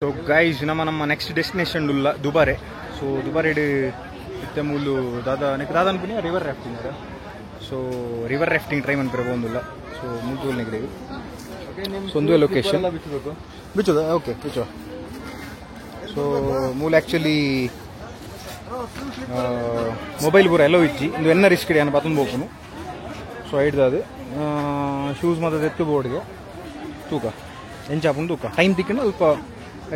So guys ನಮ್ಮ next destination Dubare. So Dubare ಇತ್ತೆ ಮೂಲು ದಾದ ಅನ್ಪುನಿ ರಿವರ್ ರಾಫ್ಟಿಂಗ್ ಅದ. ಸೊ ರಿವರ್ ರಾಫ್ಟಿಂಗ್ ಟ್ರೈ ಅನ್ಪರೆ ಬಂದಿಲ್ಲ. ಸೊ ಮೂಲು ನೆಗಡಿಗೆ ಸೊ ಒಂದು ಲೊಕೇಶನ್ ಬಿಚ್ಚೋದ ಓಕೆ ಬಿಚ್ಚೋ. ಸೊ ಮೂಲ ಆ್ಯಕ್ಚುಲಿ ಮೊಬೈಲ್ ಪೂರ ಎಲ್ಲೋ ಇಚ್ಚಿ ಇಂದು ಎನ್ನ ರಿಸ್ಕ್ ಇಡಿ ಅನ್ನ ಪತ್ತೊಂದು ಹೋಗ್ನು. ಸೊ ಹಿಡ್ದು ಶೂಸ್ ಮತ್ತು ಎತ್ತು ಬೋರ್ಡ್ಗೆ ತೂಕ ಎಂಚಾಪುಂಡು ತೂಕ ಟೈಮ್ ತಿಕ್ಕೊಂಡು ಸ್ವಲ್ಪ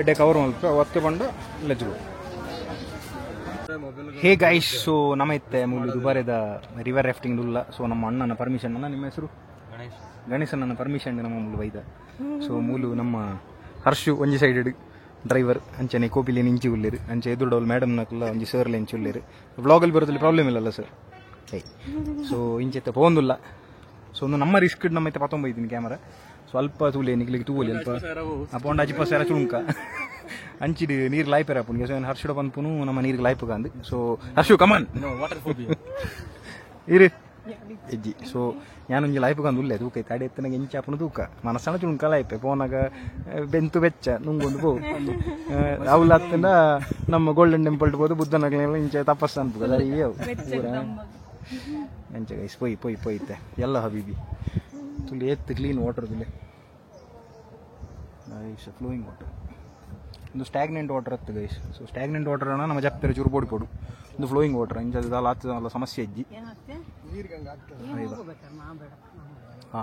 ಎಡ್ಡೆ ಕವರ್ ಮಲ್ಪ ಒತ್ತೆ ಬಂಡ ಲೆಜ್ಗು. ಹೇ ಗೈಸ್, ಸೊ ನಮ್ಮ ಇತ್ತೆ ಮೂಲು ದುಬಾರೆದ ರಿವರ್ ರಾಫ್ಟಿಂಗ್ ಉಲ್ಲ. ಸೊ ನಮ್ಮ ಅಣ್ಣನ ಪರ್ಮಿಷನ್, ನಿಮ್ಮ ಹೆಸರು ಗಣೇಶನ ಪರ್ಮಿಷನ್ ನಮ್ಮ ಮೂಲು ಬೈದ. ಸೊ ಮೂಲು ನಮ್ಮ ಹರ್ಷು ಒಂಜಿ ಸೈಡೆಡ್ ಡ್ರೈವರ್ ಅಂಚನೆ ಕೋಪಿಲೇನು ಇಂಚಿ ಉಳ್ಳೇರು ಅಂಚೆ ಎದುರುಡವಲ್ ಮೇಡಮ್ ನಕಲ್ಲ ಒಂಜಿ ಸರ್ಲೆ ಇಂಚಿ ಉಳ್ಳೇರು. ವ್ಲಾಗಲ್ಲಿ ಬರೋದ್ರಲ್ಲಿ ಪ್ರಾಬ್ಲಮ್ ಇಲ್ಲಲ್ಲ ಸರ್. ಹೇ ಸೊ ಇಂಚೆತ್ತ ಪೋಂದಿಲ್ಲ. ಸೊ ಒಂದು ನಮ್ಮ ರಿಸ್ಕ್ ನಮ್ಮ ಇತ್ತೆ ಪತ್ತೊಂಬೈದಿನ ಕ್ಯಾಮರಾ ಸ್ವಲ್ಪ ತೂಲೆ ನಿಗ್ಲಿಕ್ಕೆ ತೂಲಿ ಅಲ್ಪ ಅಪ್ಪೊಂಡು ಅಜ್ಜಿಪ್ಪ ಸೇರ ಚುಳುಂಕ ಅಂಚಿಡು ನೀರು ಲಾಯ್ಪೇರ ಅಪ್ಪನಿಗೆ. ಸೊ ಏನು ಹರ್ಷುಡ ಬಂದ್ಪುನು ನಮ್ಮ ನೀರಿಗೆ ಲಾಯ್ಪಗ ಅಂದು. ಸೊ ಹರ್ಷು ಕಮಾನ್ ಇರು ಎಜ್ಜಿ. ಸೊ ഞാനൊಂಜಿ ಲಾಯ್ಪಗ ಅಂದು ಉಲ್ಲೆ ತೂಕ ತಡೆ ಎತ್ತನಾಗ ಎಂಚಾಪುನು ತೂಕ ಮನಸ್ಸನ ಚುಳುಂಕ ಲಾಯ್ಪೆ ಪೋನಾಗ ಬೆಂತು ಬೆಚ್ಚ ನುಂಗೊಂದು ಪೋ ಅವಲ್ಲ ಹತ್ತಿಂದ ನಮ್ಮ ಗೋಲ್ಡನ್ ಟೆಂಪಲ್ ಹೋದು ಬುದ್ಧನಗಲೆಲ್ಲ ಇಂಚೆ ತಪಸ್ಸು ಅನ್ಪುಗ ಅದ ಇವು ಎಂಚ ಗೈಸ್ ಪೊಯ್ತೆ ಎಲ್ಲ ಹಬೀಬಿ ತುಳಿ ಎತ್ತು ಕ್ಲೀನ್ ವಾಟರ್ ತುಲೆ ಗೈಸ್ ಫ್ಲೋಯಿಂಗ್ ವಾಟರ್ ಒಂದು ಸ್ಟ್ಯಾಗ್ನೆಂಟ್ ವಾಟರ್ ಹತ್ತು ಗೈಸ್. ಸೊ ಸ್ಟ್ಯಾಗ್ನೆಂಟ್ ವಾಟರ್ ಅನ್ನ ನಮ್ಮ ಜಪ್ಪಿರ ಚೂರು ಪೊಡಿ ಕೊಡು ಒಂದು ಫ್ಲೋಯಿಂಗ್ ವಾಟರ್ ಇಂಚಲ್ಲ ಹತ್ತದಲ್ಲ ಸಮಸ್ಯೆ ಇಜ್ಜಿ. ಹಾ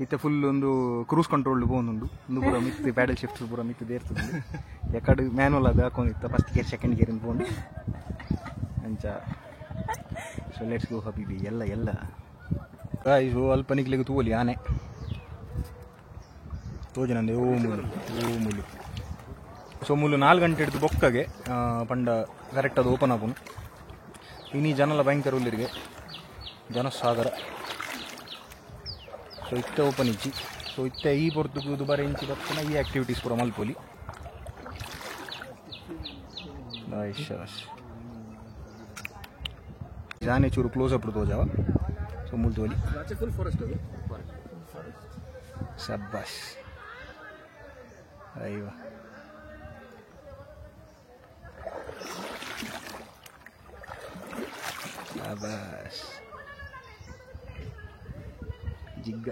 ಇತ್ತೆ ಫುಲ್ ಒಂದು ಕ್ರೂಸ್ ಕಂಟ್ರೋಲ್ ಹೋಗುಂಡು ಒಂದು ಪೂರ ಮಿತ್ತು ಪ್ಯಾಡಲ್ ಶಿಫ್ಟ್ ಪೂರ ಮಿತ್ತು ದೇರ್ತದೆ. ಎಕಡೆ ಮ್ಯಾನುವಲ್ ಅದು ಹಾಕೊಂಡಿತ್ತ ಫಸ್ಟ್ ಗೇರ್ ಸೆಕೆಂಡ್ ಗೇರ್ ಇಂದು ಅಂಚ. ಸೊ ಲೆಟ್ಸ್ ಗೋ ಹಬೀಬಿ ಎಲ್ಲ ಗೈಸ್. ಅಲ್ಪ ನಿಗ್ಲಿಕ್ಕೆ ತೂಲಿ ಆನೆ ತೋಜನಂದೆ ಓ ಮೂಲು. ಸೊ ಮೂಲು 4 ಗಂಟೆ ಹಿಡಿದು ಬೊಕ್ಕಗೆ ಪಂಡ ಕರೆಕ್ಟ್ ಅದು ಓಪನ್ ಆಪುನು. ಇನ್ನೀ ಜನಲ್ಲ ಭಯಂಕರ ಉಲ್ಲಿರಿಗೆ ಜನಸಾಗರ. ಸೊ ಇತ್ತೆ ಓಪನ್ ಇಚ್ಚಿ. ಸೊ ಇತ್ತೆ ಈ ಪೊರ್ತುಕು ದುಬಾರಿ ಇಂಚಿ ಬರ್ತನ ಈ ಆಕ್ಟಿವಿಟೀಸ್ ಪೂರ ಮಲ್ಪೊಲಿ. ಜಾನೆ ಚೂರು ಕ್ಲೋಸ್ ಅಪ್ ತೋಜಾವ. ಸೊ ಮೂಲ್ ತೋಲಿ ಫುಲ್ ಫಾರೆಸ್ಟ್ ಅದು ಸಬ್ಬಾಸ್ ಅಯ್ಯೋ. ಸಬ್ಬಾಸ್ ಜಿಗ್ಗ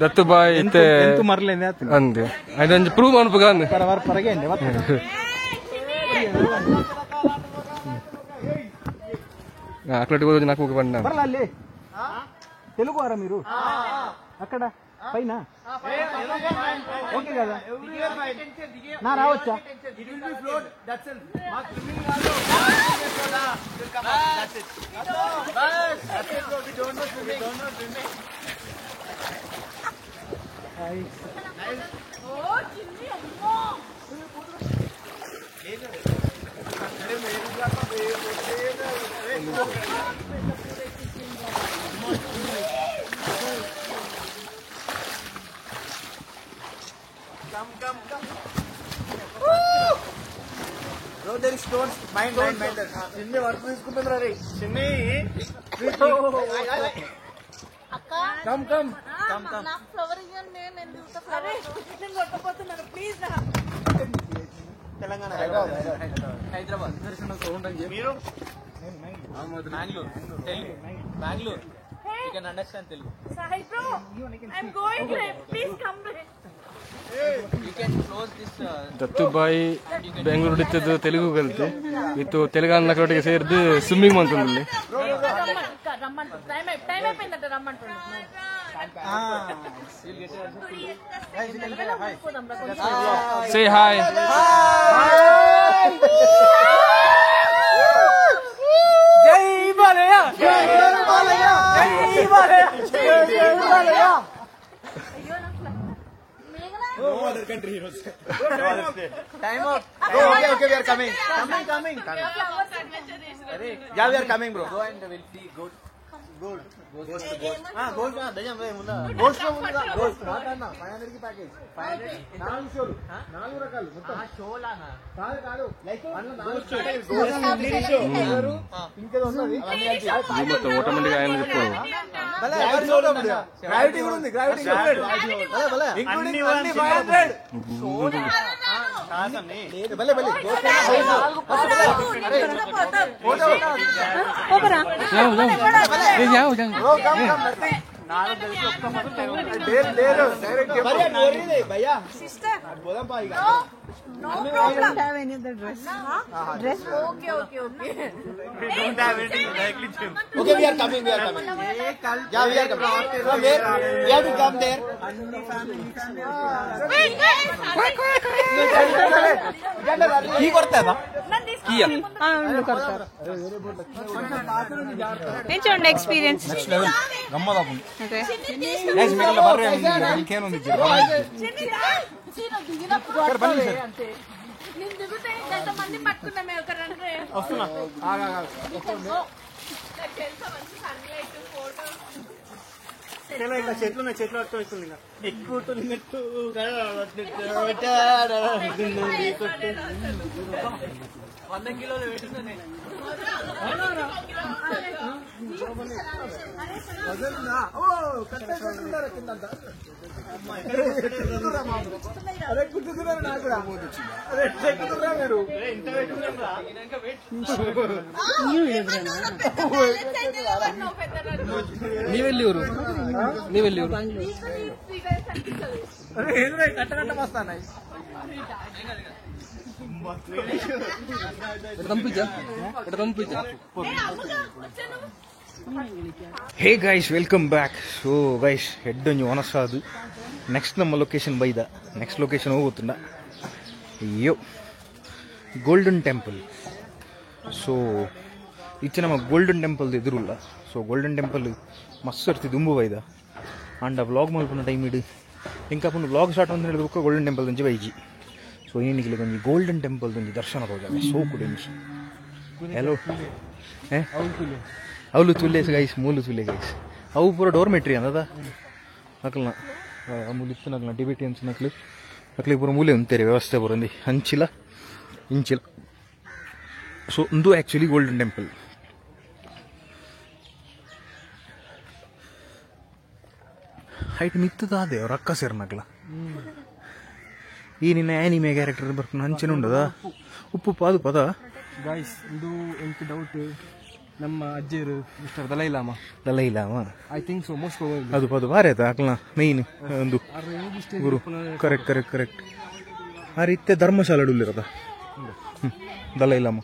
ದತ್ತು ಬಾಯ್ ಇತ್ತೆ ಎಂತು ಮರ್ಲೆ ಅಂದೆ ಅದೊಂದು ಪ್ರೂವ್ ಅನ್ಪಗ ಅಂದೆ ಪರಗೆ ಅಂದೆ అక్కడికి రోజు నాకు ఒక పడినా తెలుగు వారా మీరు అక్కడ పైన ఓకే కదా నా రావచ్చా No, there is stones. Mind. Shinni work తీసుకుంటుందిరా ray. Shinni. Come. నాకు ఫ్లవర్ ఇయ్యండి నేను చూస్తా ఫ్లవర్. నేను కొట్టపోతున్నాను ప్లీజ్ నా. తెలంగాణ హైదరాబాద్ దర్శనం చూడండి మీరు Bangalore. Bangalore. You can understand Telugu. Sahil bro, I'm going there. Please come back. You can close this. ದತ್ತು ಬಾಯಿ ಬೆಂಗಳೂರು ಇತ್ತದು ತೆಲುಗು ಕಲಿತೆ ಇತ್ತು ತೆಲಂಗಾಣ ಕಡೆಗೆ ಸೇರಿದು ಸ್ವಿಮ್ಮಿಂಗ್ ಮಾಡ್ಕೊಂಡ್ಲಿ. టైం అయిపోయిందంట రమ్మంటున్నాడు. Say hi. జై బాలయ్య జై బాలయ్య జై బాలయ్య జై బాలయ్య. అయ్యో నాకు మేఘనా No other country heroes. Time out. Okay, we are coming. Coming. Flowers adventure చేసి Yeah, we are coming, bro. Go and we'll see good. మాట్లాడినా 500కి ప్యాకేజ్ 4 షోలు 4 రకాలు మొత్తం కాదు ఇంకేదో ఉన్నది మొత్తం ఆటోమేటిక్ ఆయన చెప్తాను గ్రావిటీ కూడా ఉంది గ్రావిటీ భలే భలే భయ్యా No problem. Don't have any other dress. Dress? Okay. Don't have anything directly gym. Okay, we are coming. Yeah, we are coming. From where? We have to come there. Key करता है ना? किया ఏంటండి experience next level గమ్మదాపుంది okay guys మిగిలిన బర్రె ఇంకేముంది నేను దిగుతే ఎంతమంది పట్టుకున్నామే ఒక రెండు వస్తున్నా చేతులు పట్టుకోవాలి ఎక్కువ $100 కిలోలు పెట్టిందని అరే గుర్తున్నారు నాకు కూడా అరే చెక్కుతున్నా మీరు ఇంత పెట్టుకున్నా నీవెళ్ళూరు అరే ఏంద్రా కట్ట వస్తానాయి hey guys welcome back so guys ಹೆಡ್ ಒಂಜಿ ಒನಸಾದು ನೆಕ್ಸ್ಟ್ ನಮ್ಮ ಲೊಕೇಶನ್ ಬೈದ ನೆಕ್ಸ್ಟ್ ಲೊಕೇಶನ್ ಹೋಗುತ್ತುಂಡ ಅಯ್ಯೋ ಗೋಲ್ಡನ್ ಟೆಂಪಲ್ ಸೊ ಇತ್ತೆ ನಮ್ಮ ಗೋಲ್ಡನ್ ಟೆಂಪಲ್ದು ಎದುರುಲ್ಲ ಸೊ ಗೋಲ್ಡನ್ ಟೆಂಪಲ್ ಮಸ್ತ್ ಇರ್ತಿ ದುಂಬು ಬೈದ ಅಂಡ ವ್ಲಾಗ್ ಮಲ್ಪುನ ಟೈಮ್ ಇಡು ಇಂಕ ಪುಂಡು ವ್ಲಾಗ್ ಸ್ಟಾರ್ಟ್ ಅಂತ ಹೇಳಿದ ಗೋಲ್ಡನ್ ಟೆಂಪಲ್ ಒಂಜಿ ಬೈಜಿ ಸೊ ಏನಿಗೆ ಒಂಜಿ ಗೋಲ್ಡನ್ ಟೆಂಪಲ್ ಒಂಜಿ ದರ್ಶನ ಹೋದಾಗ ಸೋ ಕುಡೆಂಜಿ ಹಲೋ ಅವಳು ತುಲ್ಲೆ ಗೈಸ್ ಮೂಲು ತುಲ್ಲೆ ಗೈಸ್ ಅವು ಪೂರ ಡೋರ್ಮೆಟ್ರಿ ಅಂದದ ನಕಲ್ನ ಮೂಲು ಇತ್ತು ನಕಲ್ನ ಟಿಬೆಟಿಯನ್ಸ್ ನಕ್ಲಿ ಪೂರ ಮೂಲೆ ಉಂತೇರಿ ವ್ಯವಸ್ಥೆ ಪೂರಂದಿ ಹಂಚಿಲ ಇಂಚಿಲ ಸೊ ಒಂದು ಆ್ಯಕ್ಚುಲಿ ಗೋಲ್ಡನ್ ಟೆಂಪಲ್ ಹೈಟ್ ಮಿತ್ತದಾದೆ ಅವ್ರ ಅಕ್ಕ ಸೇರ್ನಕ್ಲ ಈ ನಿನ್ನ ಆ್ಯನಿಮೆ ಕ್ಯಾರೆಕ್ಟರ್ ಬರ್ಕೊಂಡು ಹಂಚಿನ ಉಂಡದ ಉಪ್ಪು ಅದು ಪದ ಗಾಯ್ಸ್ ಇದು ಎಂತ ಡೌಟ್ ನಮ್ಮ ಅಜ್ಜಿಯರು mister Dalai Lama I think so most probably ಅದು ಪದ ಬಾರಿ ಆಯ್ತಾ ಅಕ್ಲ ಮೈನ್ ಒಂದು ಗುರು ಕರೆಕ್ಟ್ ಆ ರೀತಿ ಧರ್ಮಶಾಲೆ ಉಳ್ಳಿರದ ದಲೈ ಲಾಮಾ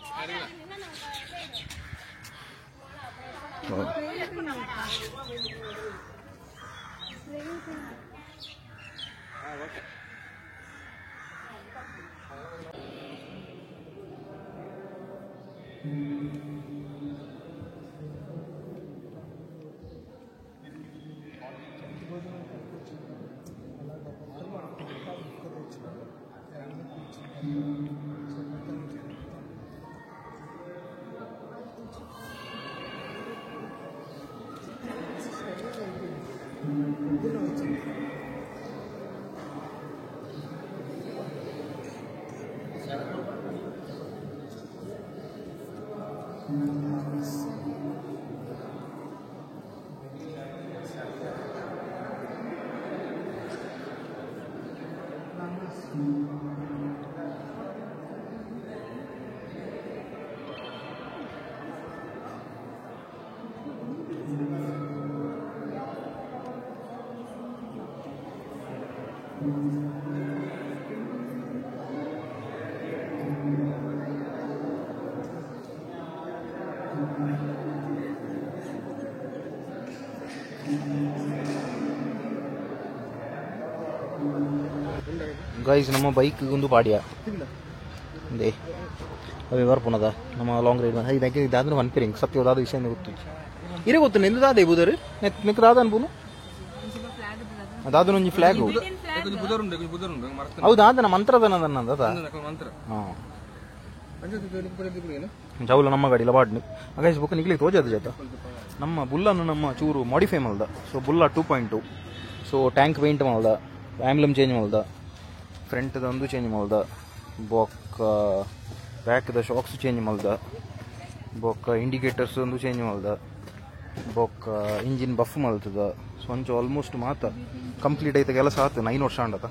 ಗೈಸ್ ನಮ್ಮ ಬೈಕ್ ಒಂದು ಪಾಡಿಯ ಅದೇ ಅದೇ ಬರ್ಪುನದ ನಮ್ಮ ಲಾಂಗ್ ರೈಡ್ ಇದಕ್ಕೆ ಇದಾದ್ರೆ ಅನ್ಪಿರಿಂಗ್ ಸತ್ಯವಾದ ವಿಷಯ ಗೊತ್ತು ಇರೇ ಗೊತ್ತು ನಿಂದಾದೆ ಬುದರ್ ನಿಕ್ಕದಾದ ಅನ್ಪುನು ಅದಾದ ಒಂಜಿ ಫ್ಲಾಗ್ ಹೌದಾ ಅದ ನಮ್ಮ ಮಂತ್ರದನದ ಹಾಂ ಜಾವುಲ ನಮ್ಮ ಗಾಡಿ ಲಬಾಡ್ನು ಹಾಗಾಗಿ ಬುಕ್ ನಿಗ್ಲಿಕ್ಕೆ ತೋಜದು ಜಾತ ನಮ್ಮ ಬುಲ್ಲನ್ನು ನಮ್ಮ ಚೂರು ಮಾಡಿಫೈ ಮಲ್ದ ಸೊ ಬುಲ್ಲ 2.2 ಸೊ ಟ್ಯಾಂಕ್ ಪೇಂಟ್ ಮಲ್ದ ಆ್ಯಂಬ್ಲಮ್ ಚೇಂಜ್ ಮಲ್ದ ಫ್ರಂಟ್ದ ಒಂದು ಚೇಂಜ್ ಮಲ್ದ ಬೊಕ್ಕ ಬ್ಯಾಕ್ದ ಶಾಕ್ಸ್ ಚೇಂಜ್ ಮಲ್ದ ಬೊಕ್ಕ ಇಂಡಿಕೇಟರ್ಸ್ ಒಂದು ಚೇಂಜ್ ಮಲ್ದ ಬೊಕ್ಕ ಇಂಜಿನ್ ಬಫ್ ಮಲ್ತದ ಸೊಂಚ ಆಲ್ಮೋಸ್ಟ್ ಮಾತ ಕಂಪ್ಲೀಟ್ ಐತೆ ಕೆಲಸ ಆತು 9 ವರ್ಷ ಅಂಡತ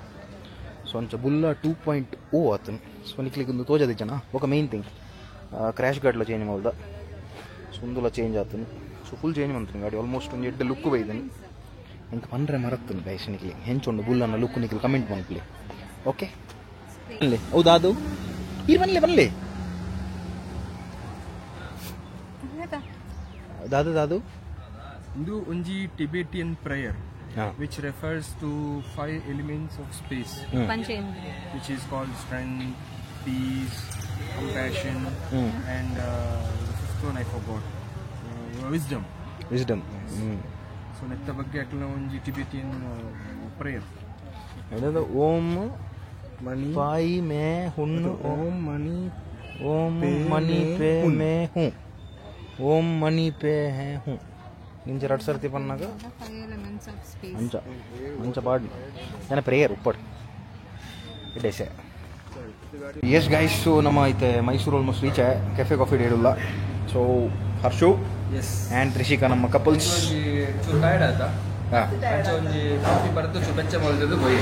ಸೊಂಚ ಬುಲ್ಲ 2.0 ಆತು ಸೊ ನಿಕ್ಲಿಕ್ಕೆ ಒಂದು ತೋಜದ ಜನ ఒక ಮೇನ್ ಥಿಂಗ್ ಕ್ರ್ಯಾಶ್ ಗಾಡ್ಲ ಚೇಂಜ್ ಮಲ್ದ ಸುಂದುಲ ಚೇಂಜ್ ಆತನು ಸೊ ಫುಲ್ ಚೇಂಜ್ ಮಾಡ್ತೀನಿ ಗಾಡಿ ಆಲ್ಮೋಸ್ಟ್ ಒಂದು ಎಡ್ಡೆ ಲುಕ್ ಬೈದನು ಎಂತ ಪಂಡ್ರೆ ಮರತ್ತನು ಗೈಸ್ ನಿಕ್ಲಿ ಹೆಂಚೊಂಡು ಬುಲ್ಲನ್ನ ಲುಕ್ ನಿಕ್ಲಿ ಕಮೆಂಟ್ ಮಾಡ್ಲಿ ಓಕೆ ಬರಲಿ ಹೌದಾ ಅದು ಇಲ್ಲಿ ಬರಲಿ ದಾದು ಇದು ಒಂಜಿ Tibetan prayer which refers to 5 elements of space which is called strength, peace, compassion and the fifth one I forgot, wisdom. So netta bagge akla onji Tibetan prayer adada om mani pai me hun om mani pe me hun om mani pe hai hun ನಿಂಚ 2 ಸರ್ತಿ ಪನ್ನಾಗ ಮಂಚ ಪಾಡ್ ನನ್ನ prayer ಉಪ್ಪಡ್ ಇಡೇಸೆ Yes guys so ನಮ್ಮ ಐತೆ Mysuru almost reach cafe coffee ಡೇಡುಲ್ಲ so Harshu and Trishika ನಮ್ಮ couples ಚೂರು tired ಆಯ್ತಾ ಒಂಜಿ ಕಾಫಿ ಬರ್ತದೆ ಚೂರು ಬೆಚ್ಚ ಮಲ್ದದ್ದು ಹೋಯ್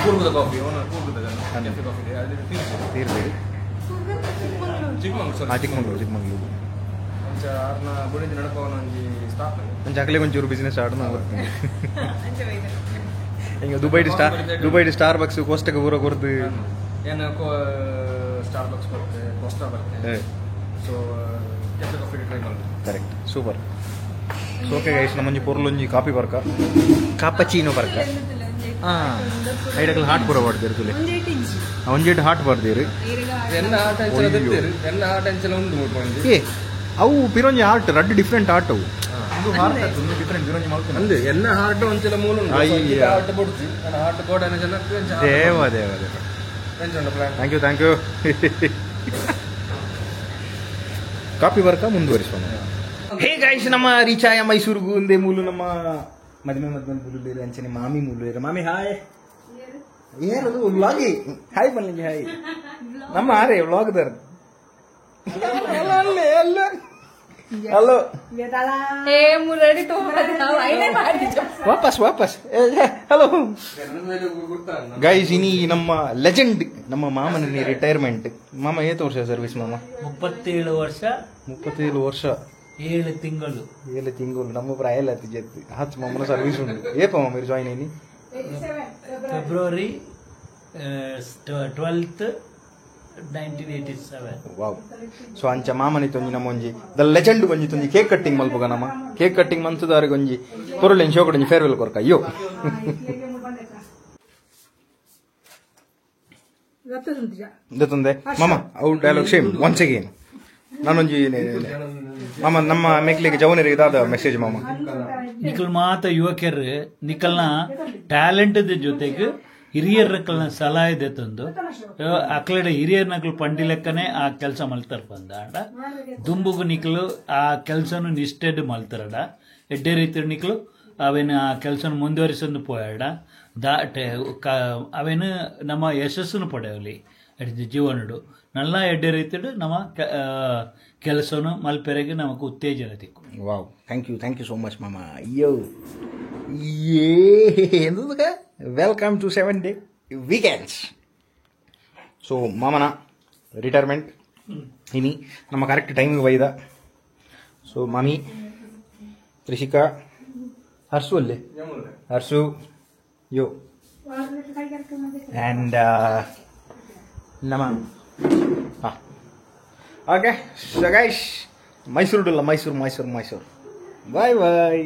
ಪೂರ್ವದ ಕಾಫಿ ಪೂರ್ವದ ಕೆಫೆ ಕಾಫಿ ತೀರ್ಬೇಡಿ ಚಿಕ್ಕಮಂಗ್ಳೂರು ಆರ್ನ ಗುಣಿಂದ ನಡ್ಕೋನ ಒಂಜಿ ಸ್ಟಾಪ್ ಒಂಚ ಅಕ್ಲೆ ಒಂಚೂರು ಬಿಸ್ನೆಸ್ ಸ್ಟಾರ್ಟ್ ಮಾಡ್ತೀನಿ ಹಿಂಗೆ ದುಬೈಡ್ ಸ್ಟಾರ್ ಬಕ್ಸ್ ಕೋಸ್ಟಕ್ಕೆ ಊರ ಕೊರ್ದು ಏನು ಸ್ಟಾರ್ ಬಕ್ಸ್ ಬರುತ್ತೆ ಕೋಸ್ಟಾ ಬರುತ್ತೆ ಸೊ ಕೆಫೆ ಕಾಫಿ ಟ್ರೈ ಮಾಡ್ತೀವಿ correct super so okay guys ನಮ್ಮೊಂಜಿ ಪೊರ್ಲೊಂಜಿ ಕಾಫಿ ಬರ್ಕ ಕಾಪಚೀನೋ ಬರ್ಕ ಐಡಕ್ಲ ಹಾಟ್ ಪೂರ ಬರ್ದಿರು ತುಲೆ ಒಂಜೆಡ್ ಹಾಟ್ ಬರ್ದಿರು ಎಲ್ಲ ಆಟ ಅಂಚೆಲ್ಲ ಒಂದು ನೋಡ್ಕೊಂಡು ಏ ಅವು ಪಿರೊಂಜಿ ಆರ್ಟ್ ರಡ್ಡು ಡಿಫ್ರೆಂಟ್ ಆರ್ಟ್ ಅವು ಇದು ಹಾರ್ಟ್ ಒಂದು ಡಿಫ್ರೆಂಟ್ ಪಿರೊಂಜಿ ಮಾಡ್ಕೊಂಡು ಅಂದೆ ಎನ್ನ ಹಾರ್ಟ್ ಒಂಚೆಲ್ಲ ಮೂಲ ಹಾರ್ಟ್ ಬಡ್ಸಿ ಹಾರ್ಟ್ ಗೋಡನ ಜನ ದೇವ ಥ್ಯಾಂಕ್ ಯು ಕಾಪಿ ಬರ್ಕ ಮುಂದುವರಿಸೋಣ ಹೇ ಗೈಸ್ ನಮ್ಮ ರೀಚಾಯ ಮೈಸೂರಿಗೂ ಒಂದೇ ಮೂಲು ನಮ್ಮ ಮದುವೆ ಮೂಲು ಅಂಚನೆ ಮಾಮಿ ಮೂಲು ಮಾಮಿ ಹಾಯ್ ಏನದು ವ್ಲಾಗಿ ಹಾಯ್ ಬನ್ನಿ ಹಾಯ್ ನಮ್ಮ ಆರೇ ವ್ಲಾಗ್ದರ್ ಹಲೋ ವಾಪಸ್ ಹಲೋ ಗೈಸ್ ಇನಿ ನಮ್ಮ ಲೆಜೆಂಡ್ ನಮ್ಮ ಮಾಮನ ರಿಟೈರ್ಮೆಂಟ್ ಮಾಮ ಏತು ವರ್ಷ ಸರ್ವಿಸ್ ಮಾಮ 37 ವರ್ಷ 7 ತಿಂಗಳು ನಮ್ಮ ಪ್ರಾಯ ಎಲ್ಲ ಜೆತ್ತು ಹತ್ತು ಮಾಮನ ಸರ್ವಿಸ್ ಉಂಟು ಏಪ ಮಾಮ మీరు ಜಾಯಿನ್ ಏನಿ ಫೆಬ್ರವರಿ 12th 1987 ವಾವ್ ಸೊ ಅಂಚ ಮಾಮನಿ ತೊಂಜಿ ನಮ್ಮ ಒಂಜಿ ದ ಲೆಜೆಂಡ್ ಒಂಜಿ ತೊಂಜಿ ಕೇಕ್ ಕಟ್ಟಿಂಗ್ ಮಲ್ಪಗ ನಮ್ಮ ಕೇಕ್ ಕಟ್ಟಿಂಗ್ ಮಂತುದಾರಿಗೆ ಒಂಜಿ ಪೊರುಳೆನ್ ಶೋ ಕೊಡಂಜಿ ಫೇರ್ವೆಲ್ ಕೊರ್ಕ ಅಯ್ಯೋ ದತ್ತೊಂದೆ ಮಾಮ ಔ ಡೈಲಾಗ್ ಸೇಮ್ ಒನ್ಸ್ ಅಗೇನ್ ನಾನೊಂಜಿ ಮಾಮ ನಮ್ಮ ಮೇಕ್ಲಿಗೆ ಜವನರಿಗೆ ಇದಾದ ಮೆಸೇಜ್ ಮಾಮ ನಿಖಲ್ ಮಾತ ಯುವಕರು ನಿಖಲ್ನ ಟ್ಯಾಲೆಂಟ್ ಜೊತೆಗೆ ಹಿರಿಯರಕ್ಕಲ್ನ ಸಲಹೆ ಇದೆ ತಂದು ಅಕ್ಲಡೆ ಹಿರಿಯರ್ ನಕಲು ಪಂಡಿ ಲೆಕ್ಕನೆ ಆ ಕೆಲಸ ಮಲ್ತಾರ ಬಂದಾಡ ದುಂಬುಗು ನಿಕ್ಲು ಆ ಕೆಲಸನು ನಿಷ್ಠೆಡ್ ಮಲ್ತಾರಡ ಎಡ್ಡೆ ರೀತಿ ನಿಕ್ಲು ಅವೇನು ಆ ಕೆಲಸನ ಮುಂದುವರಿಸಲು ಪೋಯಾಡ ಅವೇನು ನಮ್ಮ ಯಶಸ್ಸನ್ನು ಪಡೆಯಲಿ ಜೀವನಡು ನಲ್ಲ ಎಡ್ಡೆ ರೀತಿಡು ನಮ್ಮ ಕೆಲಸನು ಮಲ್ಪೆರೆಗೆ ನಮಗೆ ಉತ್ತೇಜನ ತಿಕ್ಕು wow thank you so much ಮಾಮ ಅಯ್ಯೋ ಎಂದಕ welcome to 7 day weekends so ಮಾಮನ ರಿಟೈರ್ಮೆಂಟ್ ಇನಿ ನಮ್ಮ ಕರೆಕ್ಟ್ ಟೈಮಿಗೆ ಒಯ್ದ ಸೊ ಮಾಮಿ ತ್ರಿಷಿಕಾ ಹರ್ಷು ಅಲ್ಲಿ ಹರ್ಷು ಯೋ ಆ್ಯಂಡ್ ನಮ್ಮ ಹಾಂ ಓಕೆ ಸೊ ಗೈಸ್ ಮೈಸೂರು ಬಾಯ್ ಬಾಯ್